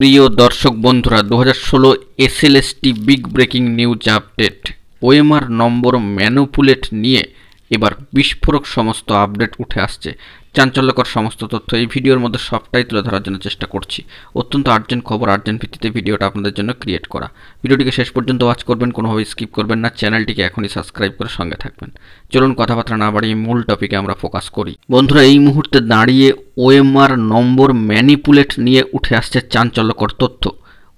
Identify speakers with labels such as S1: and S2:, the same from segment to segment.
S1: প্রিয় দর্শক বন্ধুরা, 2016 SLST big breaking news update. OMR নম্বর ম্যানুপুলেট নিয়ে এবার বিস্ফোরক সমস্ত আপডেট উঠে আসছে। চাঞ্চল্যকর সমস্ত তথ্য এই ভিডিওর মধ্যে সবটাই তুলে ধরার জন্য চেষ্টা করছি। অত্যন্ত আর্জেন্ট খবর, আর্জেন্ট ভিত্তিতে ভিডিওটা আপনাদের জন্য ক্রিয়েট করা। ভিডিওটিকে শেষ পর্যন্ত ওয়াচ করবেন, কোনোভাবে স্কিপ করবেন না। চ্যানেলটিকে এখনই সাবস্ক্রাইব করে সঙ্গে থাকবেন। চলুন কথাবার্তা না বাড়িয়ে মূল টপিকে আমরা ফোকাস করি। বন্ধুরা, এই মুহূর্তে দাঁড়িয়ে ওএমআর নম্বর ম্যানিপুলেট নিয়ে উঠে আসছে চাঞ্চল্যকর তথ্য।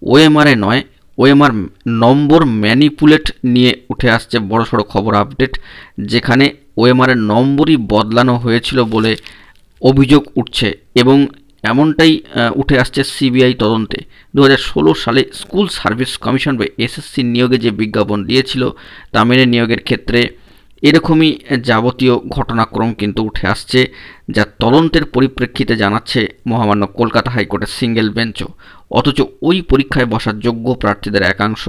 S1: ওএমআরে নয়, ওএমআর নম্বর ম্যানিপুলেট নিয়ে উঠে আসছে বড়সড় খবর আপডেট, যেখানে ওএমআরের নম্বরই বদলানো হয়েছিল বলে অভিযোগ উঠছে এবং এমনটাই উঠে আসছে সিবিআই তদন্তে। 2016 সালে স্কুল সার্ভিস কমিশন বা এসএসসি নিয়োগে যে বিজ্ঞাপন দিয়েছিল তা মেনে নিয়োগের ক্ষেত্রে এরকমই যাবতীয় ঘটনাক্রম কিন্তু উঠে আসছে, যা তদন্তের পরিপ্রেক্ষিতে জানাচ্ছে মহামান্য কলকাতা হাইকোর্টের সিঙ্গেল বেঞ্চও। অথচ ওই পরীক্ষায় বসার যোগ্য প্রার্থীদের একাংশ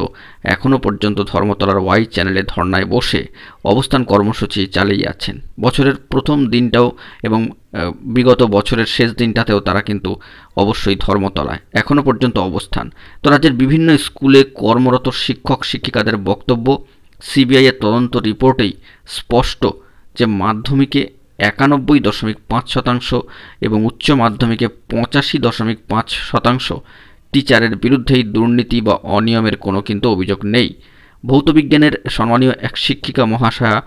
S1: এখনও পর্যন্ত ধর্মতলার ওয়াই চ্যানেলে ধর্নায় বসে অবস্থান কর্মসূচি চালিয়ে যাচ্ছেন। বছরের প্রথম দিনটাও এবং বিগত বছরের শেষ দিনটাতেও তারা কিন্তু অবশ্যই ধর্মতলায় এখনও পর্যন্ত অবস্থান। তো রাজ্যের বিভিন্ন স্কুলে কর্মরত শিক্ষক শিক্ষিকাদের বক্তব্য, সিবিআইয়ের তদন্ত রিপোর্টেই স্পষ্ট যে মাধ্যমিকে 91.5% এবং উচ্চ মাধ্যমিকে 85.5% টিচারের বিরুদ্ধেই দুর্নীতি বা অনিয়মের কোনো কিন্তু অভিযোগ নেই। ভৌতবিজ্ঞানের সম্মানীয় এক শিক্ষিকা মহাশয়া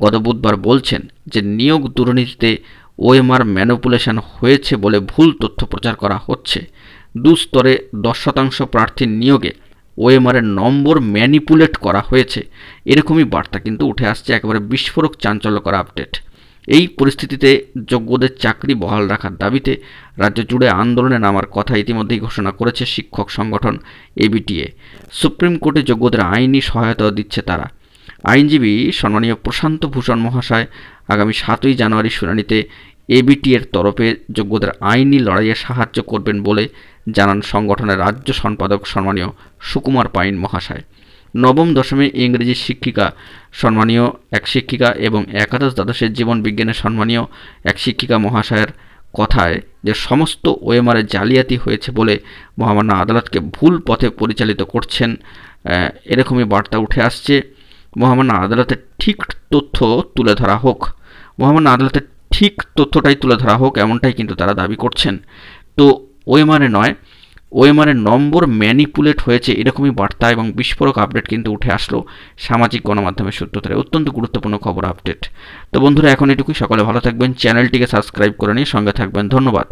S1: গত বুধবার বলছেন যে নিয়োগ দুর্নীতিতে ওএমআর ম্যানিপুলেশন হয়েছে বলে ভুল তথ্য প্রচার করা হচ্ছে। দুস্তরে 10% প্রার্থীর নিয়োগে ওএমআরের নম্বর ম্যানিপুলেট করা হয়েছে, এরকমই বার্তা কিন্তু উঠে আসছে। একেবারে বিস্ফোরক চাঞ্চল্যকর আপডেট। এই পরিস্থিতিতে যোগ্যদের চাকরি বহাল রাখার দাবিতে রাজ্য জুড়ে আন্দোলনে নামার কথা ইতিমধ্যেই ঘোষণা করেছে শিক্ষক সংগঠন এবিটিএ। সুপ্রিম কোর্টে যোগ্যদের আইনি সহায়তা দিচ্ছে তারা। আইনজীবী সম্মানীয় প্রশান্ত ভূষণ মহাশয় আগামী 7ই জানুয়ারি শুনানিতে এবিটিএর তরফে যোগ্যদের আইনি লড়াইয়ে সাহায্য করবেন বলে জানান সংগঠনের রাজ্য সম্পাদক সম্মানীয় সুকুমার পাইন মহাশয়। নবম দশমে ইংরেজি শিক্ষিকা সম্মানীয় এক শিক্ষিকা এবং একাদশ দ্বাদশের জীবন বিজ্ঞানের সম্মানীয় এক শিক্ষিকা মহাশয়ের কথায় যে সমস্ত ওএমআরে জালিয়াতি হয়েছে বলে মহামান্য আদালতকে ভুল পথে পরিচালিত করছেন, এরকমই বার্তা উঠে আসছে। মহামান্য আদালতের ঠিক তথ্য তুলে ধরা হোক, মহামান্য আদালতের ঠিক তথ্যটাই তুলে ধরা হোক, এমনটাই কিন্তু তারা দাবি করছেন। তো ওএমআরে নয়, ওএমআরের নম্বর ম্যানিপুলেট হয়েছে, এরকমই বার্তা এবং বিস্ফোরক আপডেট কিন্তু উঠে আসলো সামাজিক গণমাধ্যমের সূত্র ধরে। অত্যন্ত গুরুত্বপূর্ণ খবর আপডেট। তো বন্ধুরা, এখন এটুকুই। সকলে ভালো থাকবেন, চ্যানেলটিকে সাবস্ক্রাইব করে নিয়ে সঙ্গে থাকবেন। ধন্যবাদ।